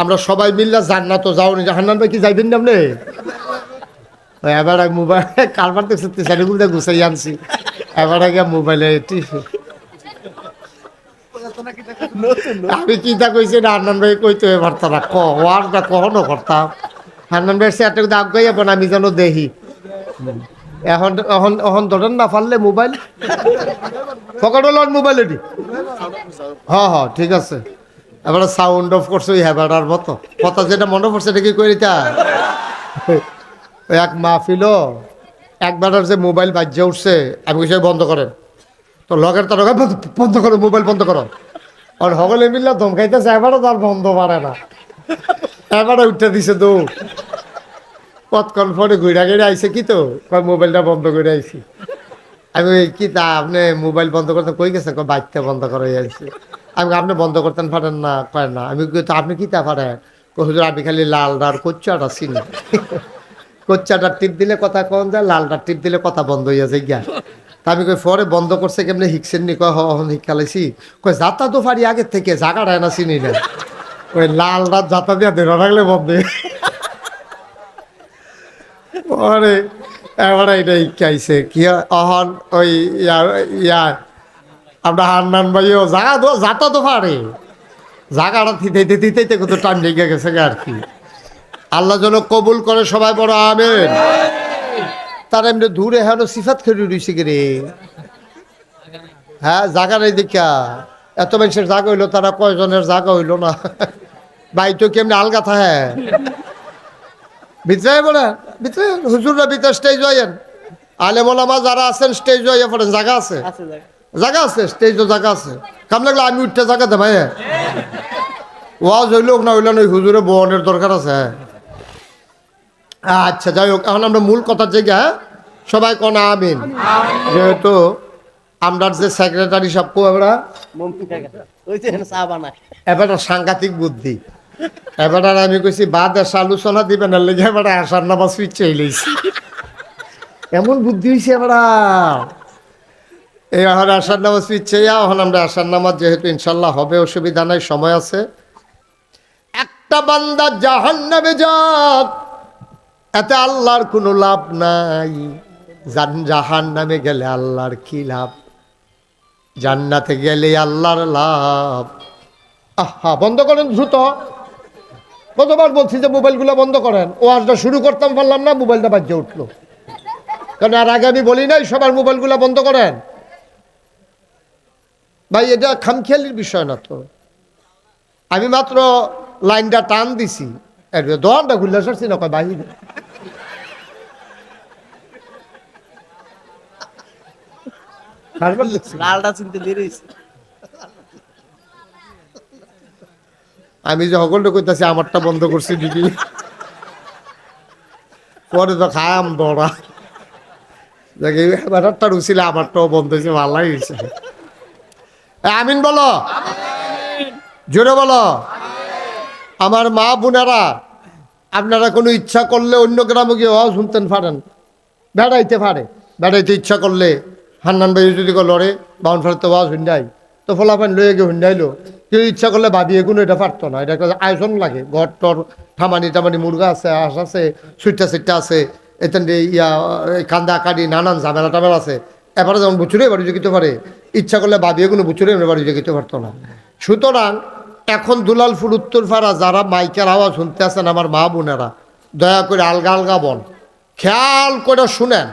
আমরা সবাই মিল্লা জান্নাত যাওনি জাহান্নাম ভাই কি যাইবেন না আপনি এবার মোবাইল কারবার দেখতে সেগুলো গুছাই আনছি এবার আগে মোবাইলে আমি চিন্তা কইছি না হান্নান ভাই কইতে পারতাম না ওয়ারটা কখনো করতাম হান্নান ভাই সে একটা দাগ গাইয়া বোন আমি যেন দেখি এখন এখন এখন ধরেন না পারলে মোবাইল পকেটে লন মোবাইল এটি হ্যাঁ হ্যাঁ ঠিক আছে এবার সাউন্ড অফ করছে ওই হ্যাবাটার মতো কথা যেটা মনে পড়ছে এটা কি করে তা এক মাহফিল একবার যে মোবাইল বাজ্যে উঠছে আমি কিছু বন্ধ করেন তো লগের তার বন্ধ করো মোবাইল বন্ধ করো আর সকলে মিললে ধমকাইতেছে এবারও তার বন্ধ পারে না এবারে উঠে দিছে তো কতক্ষণ ফোনে ঘুরা ঘিরে আইসে কি তো মোবাইলটা বন্ধ করে আইসি আমি কি তা আপনি মোবাইল বন্ধ করতে কই গেছেন বাইকটা বন্ধ করে আইসি আমি আপনি বন্ধ করতেন পারেন না পারেন না আমি তো আপনি কি তা পারেন হুজুর আমি খালি লালদার কোচ্চাটা চিনি কোচ্চাটার টিপ দিলে কথা কন যায় লালটার টিপ দিলে কথা বন্ধ হইয়া যায় গিয়া তা আমি কই পরে বন্ধ করছে কেমনি হিকসেন নি কয় হন হিকালাইছি কই যাতা তো পারি আগের থেকে জাগাড়ায় না চিনি না ওই লালটা যাতা দিয়া ধরে রাখলে বন্ধ পরে এবার এটা ইকাইছে কি অহন ওই ইয়া আমরা হান্নান ভাইও যাতা তো পারে জাগাটা থিতে থিতে কত টাইম লেগে গেছে আর কি আল্লাহ যেন কবুল করে সবাই বড় আমেন তার এমনি দূরে হেন সিফাত খেয়ে রয়েছে কি রে হ্যাঁ জাগা নেই দেখা এত মানুষের জাগা হইলো তারা কয়জনের জাগা হইলো না ভাই তো কেমনি আলগা থাকে ভিতরে বলে ভিতরে হুজুররা ভিতরে স্টেজ হইয়েন আলেমোলামা যারা আছেন স্টেজ হইয়া পড়েন জায়গা আছে জায়গা আছে স্টেজও জায়গা আছে কাম লাগলে আমি উঠতে জায়গাতে ভাই ওয়াজ হইল না হইল না হুজুরে বনের দরকার আছে আচ্ছা যাই হোক এখন আমরা মূল কথার জায়গা সবাই কোন আমিন যেহেতু আমরা যে সেক্রেটারি সব আমরা এবার সাংঘাতিক বুদ্ধি এবার আমি কইছি বাদ আলোচনা দিবেন না লেগে এবার আসার নামাজ ফিরছে লইছি এমন বুদ্ধি হয়েছে এবার এই এখন আসার নামাজ ফিরছে এখন আমরা আসার নামাজ যেহেতু ইনশাল্লাহ হবে অসুবিধা নাই সময় আছে একটা বান্দা জাহান্নামে যাক এতে আল্লাহর কোনো লাভ নাই জাহান্নামে গেলে আল্লাহর কি লাভ জান্নাতে গেলে আল্লাহর লাভ আহা বন্ধ করেন দ্রুত কতবার বলছি যে মোবাইলগুলো বন্ধ করেন ওয়াজটা শুরু করতাম পারলাম না মোবাইলটা বাজে উঠলো কারণ আর আগে আমি বলি নাই সবার মোবাইলগুলো বন্ধ করেন ভাই এটা খামখেয়ালির বিষয় না তো আমি মাত্র লাইনটা টান দিছি দোয়ানটা খুললে সারছি না কয় বাহিরে আমি যে সকলটা কইতাছি আমারটা বন্ধ করছি দিদি পরে তো খাম দৌড়া ব্যাটারটা রুছিলে আমারটাও বন্ধ হয়েছে ভালোই হয়েছে আমিন বলো জোরে বলো আমার মা বোনেরা আপনারা কোনো ইচ্ছা করলে অন্য গ্রামে গিয়ে শুনতেন পারেন বেড়াইতে ইচ্ছা করলে হান্নান ভাই যদি লড়ে বাউন ফেরত ওয়াজ হুন্ডাই তো ফলাফান লয়ে গিয়ে হুন্ডাইলো কেউ ইচ্ছা করলে ভাবিয়ে কোনো এটা পারতো না এটা একটা আয়োজন লাগে ঘর টর টামানি মুরগা আছে হাঁস আছে সুইটটা আছে এতেন ইয়া কান্দা কাটি নানান ঝামেলা টামেলা আছে এবারে যেমন বুচুরে বাড়ি যেতে পারে ইচ্ছা করলে ভাবিয়ে কোনো বুচুরে বাড়ি যেতে পারতো না সুতরাং এখন দুলালপুর উত্তরপাড়া যারা মাইকের আওয়াজ শুনতে আছেন আমার মা বোনেরা দয়া করে আলগা আলগা বন খেয়াল করে শুনেন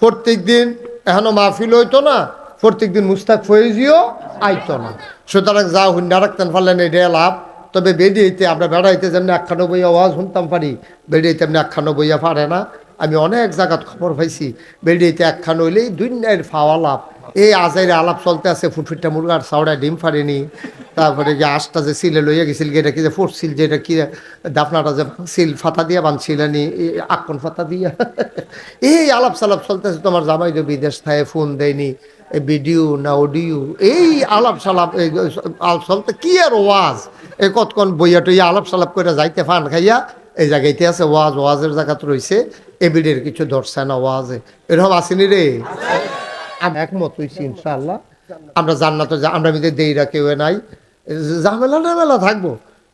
প্রত্যেক দিন এখনো মাহফিল হইতো না প্রত্যেক দিন মুস্তাক ফয়েজিও আইতো না সুতরাং যা হুন্ডা রাখতেন পারলেন এটা লাভ তবে বেডিয়েতে আমরা বেড়াইতে যেমনি 91 আওয়াজ শুনতাম পারি বেডিয়েতে এমনি 91 পারে না আমি অনেক জায়গাত খবর পাইছি বেডিয়েতে 91 হইলেই দুনিয়ার ফাওয়া লাভ এই আজাইরে আলাপ চলতে আছে ফুটফুটটা মুরগার চাউড়ায় ডিম ফাড়েনি তারপরে যে আশটা যে সিলে লইয়া গেছিল এটা কি যে ফুটছিল যে এটা কি দাফনাটা যে সিল ফাতা দিয়ে বানছিলেনি আকন ফাতা দিয়া এই আলাপ সালাপ চলতেছে তোমার জামাই যে বিদেশ থাকে ফোন দেয়নি ভিডিও না অডিও এই আলাপ সালাপ চলতে কি আর ওয়াজ এই কতক্ষণ বইয়া টইয়া আলাপ সালাপ করে যাইতে ফান খাইয়া এই জায়গাইতে আছে ওয়াজের জায়গাতে রয়েছে এবিডের কিছু ধরছে না ওয়াজে এরকম আসেনি রে আমি একমত হইছি ইনশাআল্লাহ আমরা জান্নাতে আমরা মিলে দেইরা কেউ নাই ঝামেলা থাকবো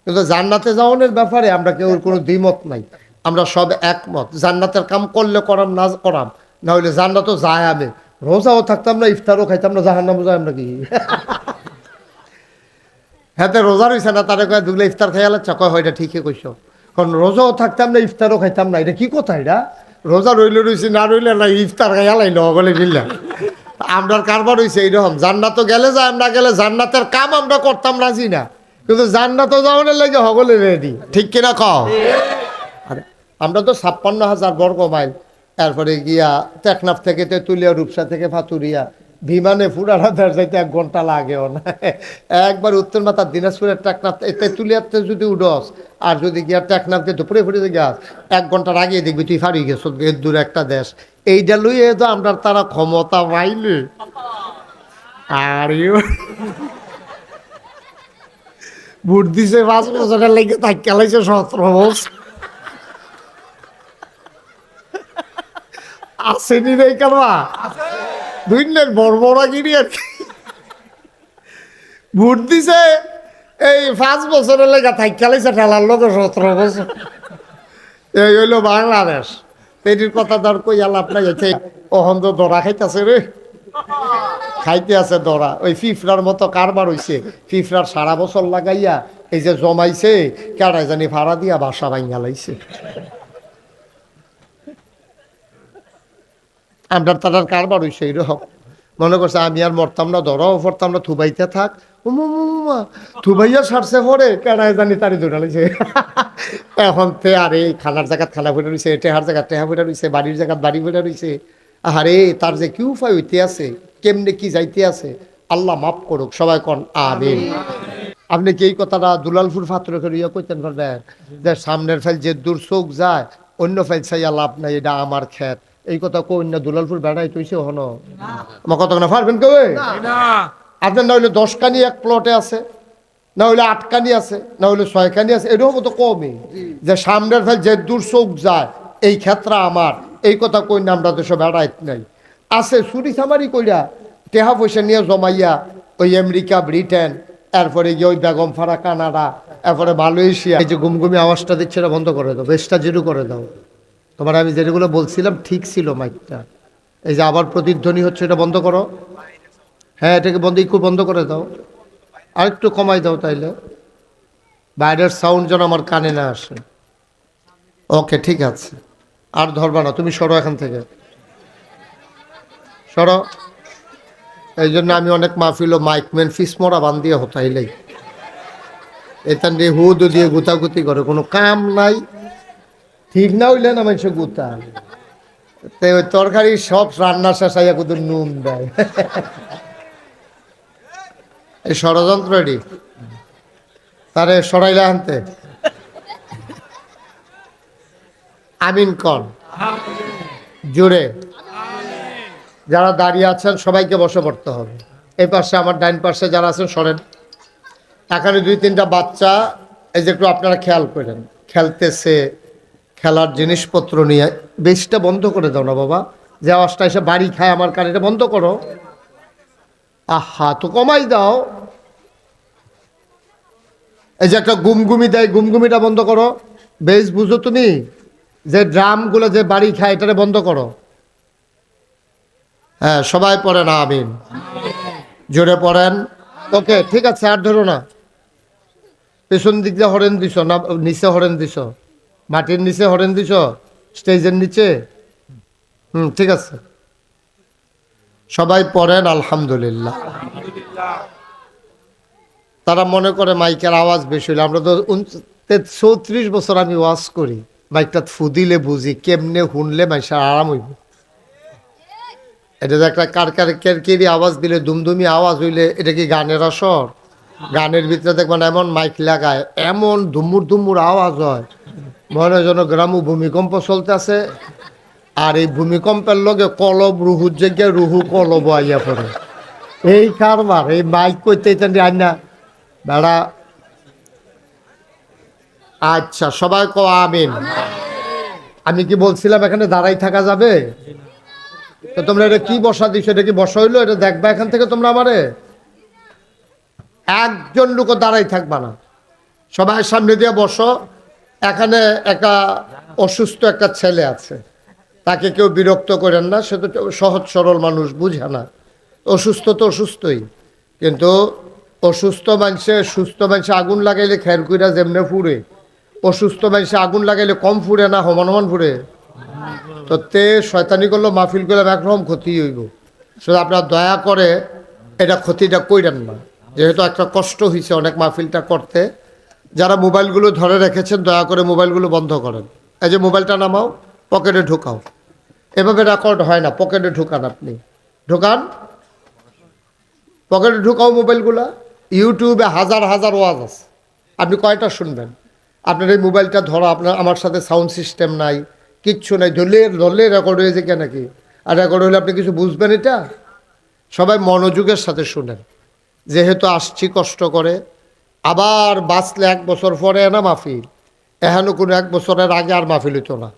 কিন্তু জান্নাতে যাওয়ানোর ব্যাপারে আমরা কেউ কোনো দ্বিমত নাই, আমরা সব একমত। জান্নাতের কাম করলে করাম, না করাম, না হইলে জান্নাতও যায়। আমি রোজাও থাকতাম না, ইফতারও খাইতাম না, জাহান্নামও যায় আমরা কি? হ্যাঁ, রোজা রয়েছে না, তারা কয় দুগুলো ইফতার খাইয়ালে কয় হয়, এটা ঠিকই কইছো। কারণ রোজাও থাকতাম না, ইফতারও খাইতাম না, এটা কি কথা? এটা রোজা রইলে রয়েছে, না রইলে না, ইফতার খাইয়ালাইল বলে বিল্লা। আমরার কারবার হয়েছে এইরকম, জান্নাতও গেলে যায়, আমরা গেলে জান্নাতের কাম আমরা করতাম রাজি না, কিন্তু জান্নাতও যাওয়ানোর লাগে হগলে রেডি, ঠিক কিনা কও? আরে আমরা তো 56,000 বর্গ মাইল, এরপরে গিয়া টেকনাফ থেকে তেঁতুলিয়া, রূপসা থেকে ফাতুরিয়া, বিমানে ফুরানা দেড় যাইতে 1 ঘন্টা লাগেও না। একবার উত্তর মাথার দিনাজপুরের টেকনাফ, তেঁতুলিয়াতে যদি উডস, আর যদি গিয়া টেকনাফকে দুপুরে ফুটে গিয়া 1 ঘন্টার আগে দেখবি তুই ফাড়ি গেছ, এর দূর একটা দেশ। এইটা লইয়ে তো আমরা তারা ক্ষমতা পাইলে আর ভোট দিছে 5 বছরের লেগে তাই খেলাইছে 17 বছর। আসেনি রে কারবা দুইনের বড়বড়াগিরি আর কি। ভোট দিছে এই 5 বছরের লেগে তাই খেলাইছে ঠেলার লোক 17 বছর। এই হইলো বাংলাদেশ। এটির কথা ধর কই আল্লাহ আপনার গেছে অহন্দ দরা খাইতেছে রে, খাইতে আছে দরা। ওই ফিফরার মতো কারবার হইছে, ফিফরার সারা বছর লাগাইয়া এই যে জমাইছে, কেডাই জানি ভাড়া দিয়া বাসা ভাঙা লাইছে। আমরা তার কারবার হইছে এইরকম। মনে করছে আমি আর মরতাম না, ধরাও পড়তাম না, থুবাইতে থাক। থুবাইয়া সারছে পরে কেডাই জানি তারি দৌড়া লাইছে। এখন তে আরে খানার জায়গাত খানা ফুটে রয়েছে, টেহার জায়গায় টেহা ফুটে রয়েছে, বাড়ির জায়গাত বাড়ি ফুটে রয়েছে। আরে তার যে কি উপায় হইতে আছে, কেমনে কি যাইতে আছে, আল্লাহ মাফ করুক, সবাই কন আমিন। আপনি কি এই কথাটা দুলালপুর ফাতরে করে ইয়ে করতেন পারবেন যে সামনের ফেল যে দূর চোখ যায়, অন্য ফেল চাইয়া লাভ নাই, এটা আমার ক্ষেত, এই কথা কই না? দুলালপুর বেড়াই তৈছে হন আমার কথা না পারবেন কেউ? আপনার না হইলে 10 কানি এক প্লটে আছে, না হইলে 8 কানি আছে, না হইলে 6 কানি আছে, এরকম তো কমই যে সামনের ফেল যে দূর চোখ যায় এই ক্ষেত্রে আমার, এই কথা কই না? আমরা দেশে বেড়াইত নাই, আছে চুরি চামারি কইরা টেহা পয়সা নিয়ে জমাইয়া ওই আমেরিকা, ব্রিটেন, এরপরে গিয়ে ওই বেগম ফারা কানাডা, এরপরে মালয়েশিয়া। এই যে গুমগুমি আওয়াজটা দিচ্ছে এটা বন্ধ করে দাও, বেশটা জিরো করে দাও। তোমার আমি যেগুলো বলছিলাম ঠিক ছিল মাইকটা, এই যে আবার প্রতিধ্বনি হচ্ছে, এটা বন্ধ করো। হ্যাঁ, এটাকে বন্ধ, একটু বন্ধ করে দাও, আর একটু কমাই দাও, তাইলে বাইরের সাউন্ড যেন আমার কানে না আসে। ওকে, ঠিক আছে, আর ধরবা না, তুমি সরো এখান থেকে, সরো। এই জন্য আমি অনেক মাহফিল ও মাইকম্যান ফিসমরা বান দিয়ে হতাইলাই, এখান দিয়ে হুদ দিয়ে গুতাগুতি করে, কোনো কাম নাই, ঠিক না হইলে না মানুষ গুতা। ওই তরকারি সব রান্না শেষ আইয়া কুদু নুন দেয়। এই ষড়যন্ত্র এটি, তারে সরাইলে আনতে। আমিন কন জোরে। যারা দাঁড়িয়ে আছেন সবাইকে বসে পড়তে হবে। এই পাশে আমার ডাইন পাশে যারা আছেন সরেন। এখানে 2-3টা বাচ্চা, এই যে একটু আপনারা খেয়াল করেন, খেলতেছে, খেলার জিনিসপত্র নিয়ে। বেশটা বন্ধ করে দাও না বাবা, যে আওয়াজটা এসে বাড়ি খায় আমার কানে, এটা বন্ধ করো। আহা, তো কমাই দাও। এই যে একটা গুমগুমি দেয়, গুমগুমিটা বন্ধ করো। বেশ বুঝো তুমি, যে ড্রামগুলো যে বাড়ি খায় এটারে বন্ধ করো। হ্যাঁ, সবাই পড়েন আমিন, জোরে পড়েন। ওকে, ঠিক আছে, আর ধরো না। পেছন দিক দিয়ে হরেন দিছ না, নিচে হরেন দিছ, মাটির নিচে হরেন দিছ, স্টেজের নিচে। ঠিক আছে, সবাই পড়েন আলহামদুলিল্লাহ। তারা মনে করে মাইকের আওয়াজ বেশি হইলে, আমরা তো 34 বছর আমি ওয়াজ করি, মাইকটা ফুদিলে বুঝি কেমনে শুনলে মাইসা আরাম হইব। এটা যে একটা কারকারি আওয়াজ দিলে, দুমদুমি আওয়াজ হইলে, এটা কি গানের আসর? গানের ভিতরে দেখবেন এমন মাইক লাগায়, এমন ধুমুর ধুমুর আওয়াজ হয়, মনে হয় যেন গ্রামে ভূমিকম্প চলতে আছে। আর এই ভূমিকম্পের লগে কলব রুহুর জায়গায় রুহু কলব আইয়া পড়ে। এই কারবার, এই মাইক কইতে আইনা বেড়া। আচ্ছা, সবাই কো আমিন। আমি কি বলছিলাম এখানে দাঁড়াই থাকা যাবে? তো তোমরা এটা কি বসা দিছো? এটা কি বসা হইলো? এটা দেখবা এখান থেকে তোমরা আমারে। একজন লোকও দাঁড়াই থাকবা না, সবাই সামনে দিয়ে বসো। এখানে একটা অসুস্থ একটা ছেলে আছে, তাকে কেউ বিরক্ত করেন না, সে তো সহজ সরল মানুষ, বুঝে না। অসুস্থ তো অসুস্থই, কিন্তু অসুস্থ মানুষে সুস্থ মানুষে আগুন লাগাইলে খের কইরা যেমনে ফুড়ে, অসুস্থ মানুষে আগুন লাগাইলে কম ফুড়ে না সমান সমান ফুড়ে। তো তে শয়তানি করলো, মাহফিল করলাম, একরকম ক্ষতি হইব। শুধু আপনারা দয়া করে এটা ক্ষতিটা কইরেন না, যেহেতু একটা কষ্ট হয়েছে অনেক মাহফিলটা করতে। যারা মোবাইলগুলো ধরে রেখেছেন দয়া করে মোবাইলগুলো বন্ধ করেন। এই যে মোবাইলটা নামাও, পকেটে ঢুকাও। এভাবে রেকর্ড হয় না, পকেটে ঢুকান, আপনি ঢুকান, পকেটে ঢুকাও মোবাইলগুলা। ইউটিউবে হাজার হাজার ওয়াজ আছে, আপনি কয়টা শুনবেন? আপনার এই মোবাইলটা ধরো, আপনার আমার সাথে সাউন্ড সিস্টেম নাই, কিচ্ছু নাই, ধরলে রেকর্ড হয়েছে কেন নাকি? আর রেকর্ড হলে আপনি কিছু বুঝবেন? এটা সবাই মনোযোগের সাথে শুনেন, যেহেতু আসছি কষ্ট করে। আবার বাঁচলে 1 বছর পরে না মাহফিল, এখানে কোনো 1 বছরের আগে আর মাহফিল হইতো না।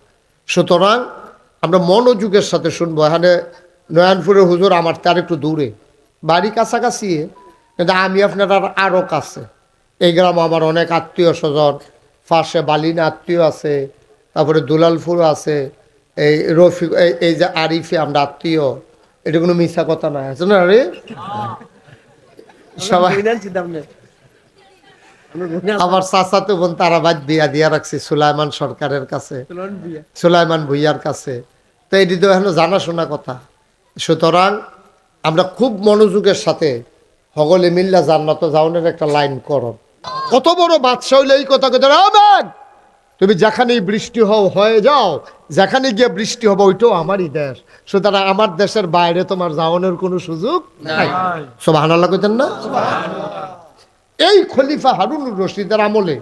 সুতরাং আমরা মনোযোগের সাথে শুনবো। এখানে নয়নপুরের হুজুর আমার তার একটু দূরে, বাড়ি কাছাকাছি, কিন্তু আমি আপনার আরও কাছে। এই গ্রামে আমার অনেক আত্মীয় স্বজন, পাশে বালিনা আত্মীয় আছে, তারপরে দুলালপুর আছে, এই রফিক, এই যে আরিফে আমরা আত্মীয়, এটা কোনো মিথ্যা কথা নয়, আছে না রে? সবাই আমার চাচাতো বোন তারাবাদ বিয়া দিয়া রাখছি সুলাইমান সরকারের কাছে, সুলাইমান ভুইয়ার কাছে। তো এটি তো এখন জানাশোনা কথা। সুতরাং আমরা খুব মনোযোগের সাথে হগলে মিল্লা জান্নাত যাওনের একটা লাইন করো। কত বড় বাদশা হইলে এই কথা কথা, তুমি যেখানেই বৃষ্টি হয়ে যাও, যেখানে গিয়ে বৃষ্টি হবে ওইটাও আমারই দেশ। সুতরাং আমার দেশের বাইরে তোমার যাওয়ানোর কোনো সুযোগ নাই। সুবহানাল্লাহ কইতেন না? এই খলিফা হারুনুর রশিদের আমলে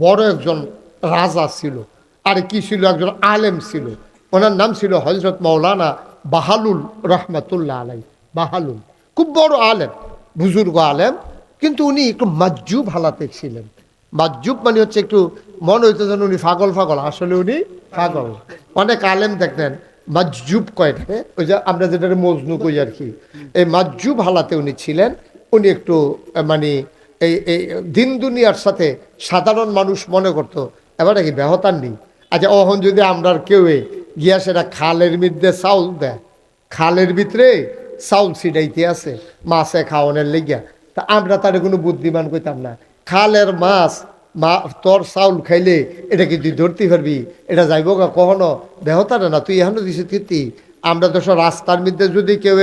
বড় একজন রাজা ছিল, আর কি ছিল, একজন আলেম ছিল। ওনার নাম ছিল হযরত মাওলানা বাহালুল রহমাতুল্লাহ আলাই। বাহালুল খুব বড় আলেম, বুজুর্গ আলেম, কিন্তু উনি একটু মাজজুব হালাতে ছিলেন। মাজজুব মানে হচ্ছে একটু মনে হইতো যেন উনি পাগল পাগল, আসলে উনি পাগল। অনেক আলেম দেখলেন মাজজুব কয়টাকে, ওই যে আমরা যেটা মজনু কই আর কি, এই মাজজুব হালাতে উনি ছিলেন। উনি একটু মানে এই এই দিন দুনিয়ার সাথে সাধারণ মানুষ মনে করতো এবারে কি ব্যহতার নেই। আচ্ছা, অহন যদি আমরার কেউ গিয়া সেটা খালের মধ্যে চাউল দেয়, খালের ভিতরে চাউল ছিটাইতে আছে মাছে খাওয়ানোর লেগিয়া, তা আমরা তার কোনো বুদ্ধিমান কইতাম না, খালের মাছ তোর চাউল খাইলে এটা কি তুই ধরতে পারবি? এটা যাইব গা কখনো বেহতারে না, তুই এখনো দিছিস কীর্তি। আমরা তো সব রাস্তার মধ্যে যদি কেউ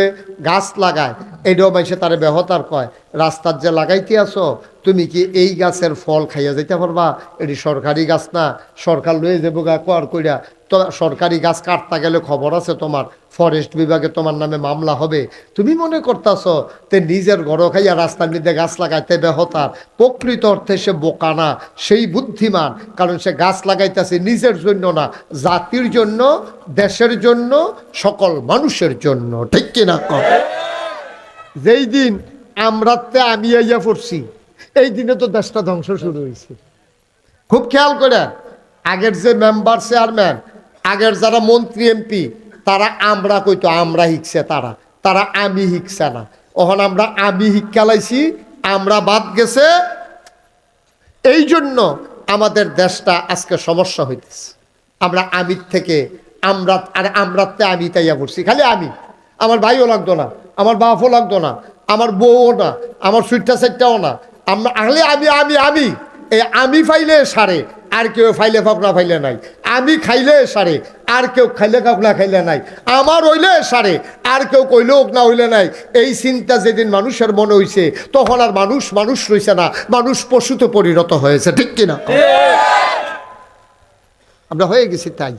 গাছ লাগায়, এটাও মাইসে তারে বেহতার কয়, রাস্তার যে লাগাইতে আসো তুমি কি এই গাছের ফল খাইয়া যাইতে পারবা? এটি সরকারি গাছ না, সরকার লয়ে যাবো গা কর কইরা। তো সরকারি গাছ কাটতে গেলে খবর আছে তোমার, ফরেস্ট বিভাগে তোমার নামে মামলা হবে। তুমি মনে করতেছ তে নিজের ঘর খাইয়া রাস্তার মধ্যে গাছ লাগাইতে বেহতার। প্রকৃত অর্থে সে বোকা না, সেই বুদ্ধিমান, কারণ সে গাছ লাগাইতেছে নিজের জন্য না, জাতির জন্য, দেশের জন্য, সকল মানুষের জন্য। ঠিক কিনা? যেই দিন আমরাতে আমি আইয়া পড়ছি, এই দিনে তো দেশটা ধ্বংস শুরু হয়েছে। খুব খেয়াল করে, আগের যে মেম্বার চেয়ারম্যান, আগের যারা মন্ত্রী এমপি, তারা আমরা কইতো আমরা হিকছে, তারা আমি হিকছে না। ওখানে আমরা আমি হিকালাইছি, আমরা বাদ গেছে। এই জন্য আমাদের দেশটা আজকে সমস্যা হইতেছে। আমরা আমির থেকে আমরা, আরে আমরাতে আমি তাইয়া পড়ছি, খালি আমি। আমার ভাইও লাগতো না, আমার বাপও লাগতো না, আমার বউও না, আমার সুইটটা সেটটাও না। আমরা আহলে আমি আমি আমি এই আমি ফাইলে সারে, আর কেউ ফাইলে ফাকনা ফাইলে নাই। আমি খাইলে সারে, আর কেউ খাইলে কাকনা খাইলে নাই। আমার হইলে সারে, আর কেউ কইলে ওক না হইলে নাই। এই চিন্তা যেদিন মানুষের মনে হইছে, তখন আর মানুষ মানুষ রইছে না, মানুষ পশুতে পরিণত হয়েছে। ঠিক কিনা? আমরা হয়ে গেছি তাই।